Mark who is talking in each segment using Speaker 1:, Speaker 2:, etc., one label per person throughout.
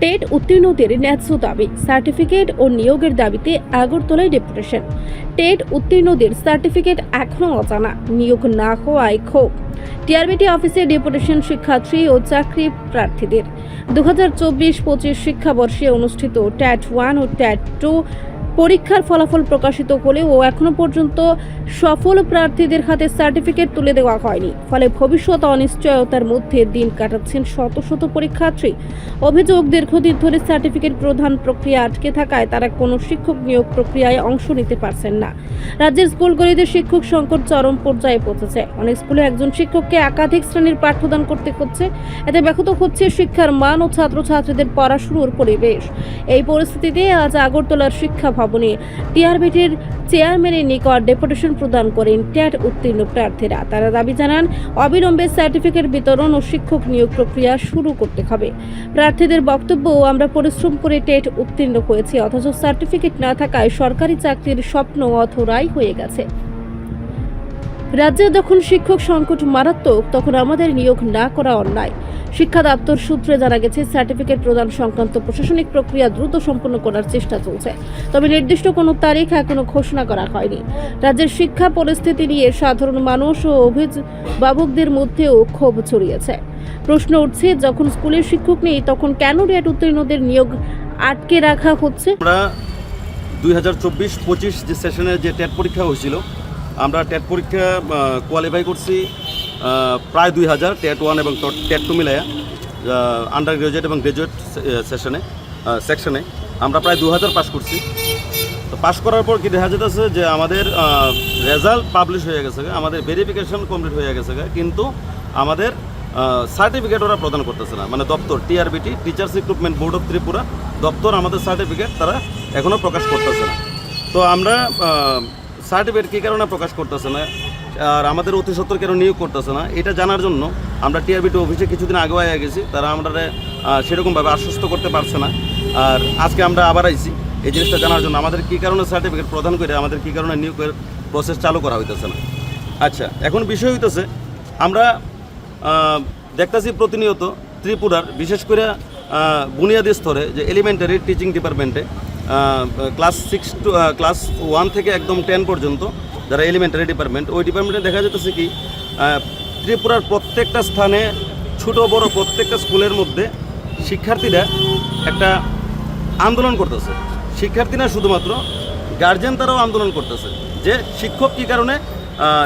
Speaker 1: TET উত্তীর্ণদের ন্যায্য দাবি, certificate ও নিয়োগের দাবিতে আগরতলায় ডেপুটেশন। টেট উত্তীর্ণদের সার্টিফিকেট এখনও অজানা, নিয়োগ না হওয়ায় ক্ষোভ। টিআরবিটি অফিসে ডেপুটেশন শিক্ষার্থী ও চাকরি প্রার্থীদের। 2024-25 শিক্ষাবর্ষে অনুষ্ঠিত ট্যাট 1 ও ট্যাট 2 পরীক্ষার ফলাফল প্রকাশিত হলেও এখনো পর্যন্ত সফল প্রার্থীদের হাতে সার্টিফিকেট তুলে দেওয়া হয়নি। ফলে ভবিষ্যৎ অনিশ্চয়তার মধ্যে দিন কাটাচ্ছেন শত শত পরীক্ষার্থী। অভিযোগ, দীর্ঘদিন ধরে সার্টিফিকেট প্রদান প্রক্রিয়া আটকে থাকায় তারা কোনো শিক্ষক নিয়োগ প্রক্রিয়ায় অংশ নিতে পারছেন না। রাজ্যের স্কুলগুলিতে শিক্ষক সংকট চরম পর্যায়ে পৌঁছেছে। অনেক স্কুলে একজন শিক্ষককে একাধিক শ্রেণীর পাঠদান করতে হচ্ছে। এতে ব্যাহত হচ্ছে শিক্ষার মান ও ছাত্রছাত্রীদের পড়াশুনোর পরিবেশ। এই পরিস্থিতিতে আজ আগরতলার শিক্ষা ভবনে টিআরবিটির চেয়ারম্যানের নিকট ডেপুটেশন প্রদান করেন ট্যাট উত্তীর্ণ প্রার্থীরা। তারা দাবি জানান, অবিলম্বে সার্টিফিকেট বিতরণ ও শিক্ষক নিয়োগ প্রক্রিয়া শুরু করতে হবে। প্রার্থীদের বক্তব্য, আমরা পরিশ্রম করে টেট উত্তীর্ণ হয়েছি, অথচ সার্টিফিকেট না থাকায় সরকারি চাকরির স্বপ্ন অধরাই হয়ে গেছে। রাজ্যে যখন শিক্ষক সংকট মারাত্মক, তখন আমাদের নিয়োগ না করা অন্যায়। শিক্ষা দপ্তর সূত্রে জানা গেছে, সার্টিফিকেট প্রদান সংক্রান্ত প্রশাসনিক প্রক্রিয়া দ্রুত সম্পন্ন করার চেষ্টা চলছে, তবে নির্দিষ্ট কোনো তারিখ এখনো ঘোষণা করা হয়নি। রাজ্যের শিক্ষা পরিস্থিতি নিয়ে সাধারণ মানুষ ও অভিভাবকদের মধ্যেও ক্ষোভ ছড়িয়েছে। প্রশ্ন উঠছে, যখন স্কুলের শিক্ষক নেই, তখন কেন টেট উত্তীর্ণদের নিয়োগ আটকে রাখা হচ্ছে?
Speaker 2: আমরা 2024-25 যে সেশনের যে টেট পরীক্ষা হয়েছিল, আমরা টেট পরীক্ষা কোয়ালিফাই করছি প্রায় 2000, টেট 1 এবং টেট 2 মিলাইয়া আন্ডার গ্রাজুয়েট এবং গ্রাজুয়েট সেকশনে আমরা প্রায় 2000 পাস করছি। তো পাস করার পর কি দেখা যেতেছে যে আমাদের রেজাল্ট পাবলিশ হয়ে গেছে, আমাদের ভেরিফিকেশন কমপ্লিট হয়ে গেছে, কিন্তু আমাদের সার্টিফিকেট ওরা প্রদান করতেছে না। মানে দপ্তর, TRBT, teachers recruitment board of Tripura দপ্তর আমাদের সার্টিফিকেট তারা এখনও প্রকাশ করতেছে না। তো আমরা সার্টিফিকেট কী কারণে প্রকাশ করতেছে না আর আমাদের অতি সত্বর কেন নিয়োগ করতেছে না, এটা জানার জন্য আমরা টিআরবিটি অফিসে কিছুদিন আগেও আগে গেছি। তারা আমরা সেরকমভাবে আশ্বস্ত করতে পারছে না। আর আজকে আমরা আবার আইছি এই জিনিসটা জানার জন্য, আমাদের কী কারণে সার্টিফিকেট প্রদান করে আমাদের কী কারণে নিয়োগের প্রসেস চালু করা হইতেছে না। আচ্ছা, এখন বিষয় হইতেছে, আমরা দেখতেছি প্রতিনিয়ত ত্রিপুরার বিশেষ করে বুনিয়াদী স্তরে যে এলিমেন্টারি টিচিং ডিপার্টমেন্টে ক্লাস 1 থেকে একদম 10 পর্যন্ত যারা এলিমেন্টারি ডিপার্টমেন্ট, ওই ডিপার্টমেন্টে দেখা যেতেছে কি ত্রিপুরার প্রত্যেকটা স্থানে ছোটো বড় প্রত্যেকটা স্কুলের মধ্যে শিক্ষার্থীরা একটা আন্দোলন করতেছে। শিক্ষার্থী না, শুধুমাত্র গার্জেন তারাও আন্দোলন করতেছে যে শিক্ষক কী কারণে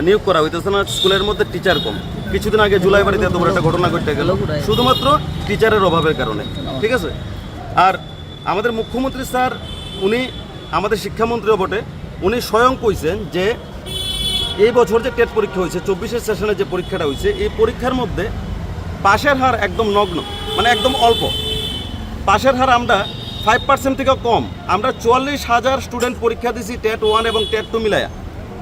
Speaker 2: নিয়োগ করা হইতেছে না, স্কুলের মধ্যে টিচার কম। কিছুদিন আগে জুলাইবাড়িতে এত বড় একটা ঘটনা ঘটে গেল শুধুমাত্র টিচারের অভাবের কারণে, ঠিক আছে। আর আমাদের মুখ্যমন্ত্রী স্যার, উনি আমাদের শিক্ষামন্ত্রীও বটে, উনি স্বয়ং কইছেন যে এই বছর যে টেট পরীক্ষা হয়েছে, 24 সেশনে যে পরীক্ষাটা হয়েছে, এই পরীক্ষার মধ্যে পাশের হার একদম নগ্ন, মানে একদম অল্প পাশের হার। আমরা 5% থেকে কম। আমরা 44,000 স্টুডেন্ট পরীক্ষা দিছি টেট 1 এবং টেট 2 মিলাইয়া।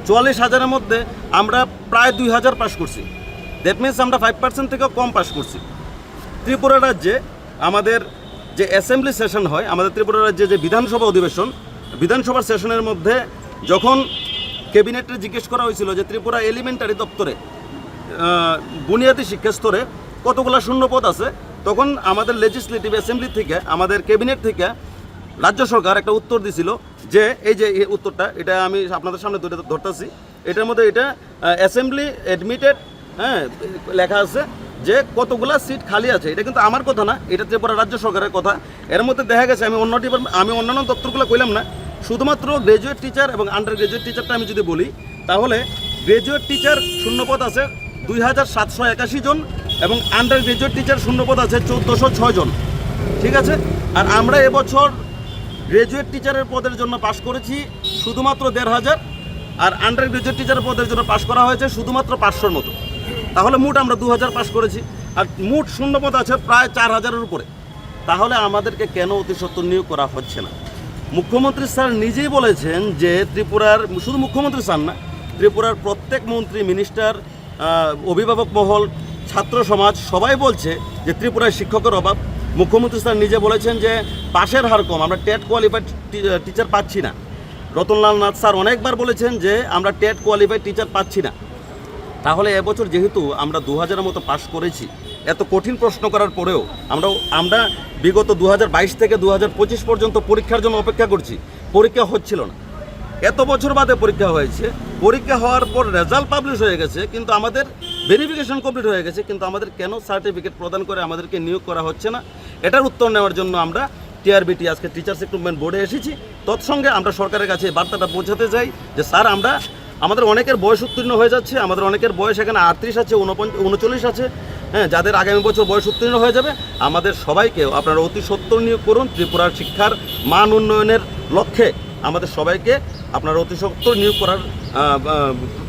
Speaker 2: 44,000-এর মধ্যে আমরা প্রায় 2000 পাস করছি। দ্যাট মিনস আমরা 5% থেকে কম পাস করছি। ত্রিপুরা রাজ্যে আমাদের যে অ্যাসেম্বলি সেশন হয়, আমাদের ত্রিপুরা রাজ্যে যে বিধানসভা অধিবেশন, বিধানসভার সেশনের মধ্যে যখন ক্যাবিনেটে জিজ্ঞেস করা হয়েছিল যে ত্রিপুরা এলিমেন্টারি দপ্তরে বুনিয়াদী শিক্ষা স্তরে কতগুলো শূন্যপদ আছে, তখন আমাদের লেজিসলেটিভ অ্যাসেম্বলি থেকে, আমাদের ক্যাবিনেট থেকে রাজ্য সরকার একটা উত্তর দিছিল যে এই যে উত্তরটা, এটা আমি আপনাদের সামনে ধরতেছি, এটার মধ্যে এটা অ্যাসেম্বলি অ্যাডমিটেড, হ্যাঁ, লেখা আছে যে কতগুলা সিট খালি আছে। এটা কিন্তু আমার কথা না, এটা ত্রিপুরা রাজ্য সরকারের কথা। এর মধ্যে দেখা গেছে, আমি অন্যান্য দপ্তরগুলো কইলাম না, শুধুমাত্র গ্রাজুয়েট টিচার এবং আন্ডার গ্রাজুয়েট টিচারটা আমি যদি বলি, তাহলে গ্রাজুয়েট টিচার শূন্যপদ আছে 2781 জন এবং আন্ডার গ্রাজুয়েট টিচার শূন্যপদ আছে 1406 জন, ঠিক আছে। আর আমরা এবছর গ্রাজুয়েট টিচারের পদের জন্য পাশ করেছি শুধুমাত্র 1500, আর আন্ডার গ্রাজুয়েট টিচারের পদের জন্য পাশ করা হয়েছে শুধুমাত্র 500-র মতো। তাহলে মোট আমরা 2000 পাস করেছি, আর মোট শূন্যপদ আছে প্রায় 4000-এর উপরে। তাহলে আমাদেরকে কেন অতি সত্বর নিয়োগ করা হচ্ছে না? মুখ্যমন্ত্রী স্যার নিজেই বলেছেন যে ত্রিপুরার, শুধু মুখ্যমন্ত্রী স্যার না, ত্রিপুরার প্রত্যেক মন্ত্রী, মিনিস্টার, অভিভাবক মহল, ছাত্র সমাজ সবাই বলছে যে ত্রিপুরায় শিক্ষকের অভাব। মুখ্যমন্ত্রী স্যার নিজে বলেছেন যে পাশের হার কম, আমরা টেট কোয়ালিফাইড টিচার পাচ্ছি না। রতনলাল নাথ স্যার অনেকবার বলেছেন যে আমরা টেট কোয়ালিফাইড টিচার পাচ্ছি না। তাহলে এবছর যেহেতু আমরা 2000-এর মতো পাস করেছি, এত কঠিন প্রশ্ন করার পরেও আমরা বিগত 2022 থেকে 2025 পর্যন্ত পরীক্ষার জন্য অপেক্ষা করছি, পরীক্ষা হচ্ছিল না। এত বছর বাদে পরীক্ষা হয়েছে, পরীক্ষা হওয়ার পর রেজাল্ট পাবলিশ হয়ে গেছে, কিন্তু আমাদের ভেরিফিকেশন কমপ্লিট হয়ে গেছে, কিন্তু আমাদের কেন সার্টিফিকেট প্রদান করে আমাদেরকে নিয়োগ করা হচ্ছে না, এটার উত্তর নেওয়ার জন্য আমরা টিআরবিটি আজকে টিচার্স রিক্রুটমেন্ট বোর্ডে এসেছি। তৎসঙ্গে আমরা সরকারের কাছে এই বার্তাটা পৌঁছাতে চাই যে স্যার, আমাদের অনেকের বয়স উত্তীর্ণ হয়ে যাচ্ছে, আমাদের অনেকের বয়স এখানে 38 আছে, 39 আছে, হ্যাঁ, যাদের আগামী বছর বয়স উত্তীর্ণ হয়ে যাবে, আমাদের সবাইকে আপনারা অতি সত্বর নিয়োগ করুন। ত্রিপুরার শিক্ষার মান উন্নয়নের লক্ষ্যে আমাদের সবাইকে আপনারা অতি সত্বর নিয়োগ করার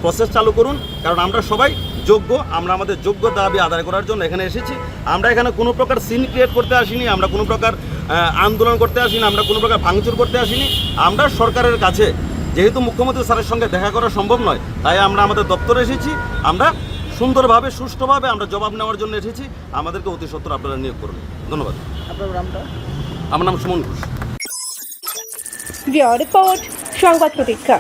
Speaker 2: প্রসেস চালু করুন, কারণ আমরা সবাই যোগ্য। আমরা আমাদের যোগ্য দাবি আদায় করার জন্য এখানে এসেছি। আমরা এখানে কোনো প্রকার সিন ক্রিয়েট করতে আসিনি, আমরা কোনো প্রকার আন্দোলন করতে আসিনি, আমরা কোনো প্রকার ভাঙচুর করতে আসিনি। আমরা সরকারের কাছে, যেহেতু মুখ্যমন্ত্রী স্যারের সঙ্গে দেখা করা সম্ভব নয়, তাই আমরা আমাদের দপ্তরে এসেছি। আমরা সুন্দরভাবে সুষ্ঠুভাবে আমরা জবাব নেওয়ার জন্য এসেছি। আমাদেরকে অতি সত্বর আপনারা নিয়োগ করুন। ধন্যবাদ।
Speaker 3: আপনার নামটা?
Speaker 2: আমার নাম সুমন ঘোষ।
Speaker 1: রিপোর্ট সংবাদ প্রতীক্ষা।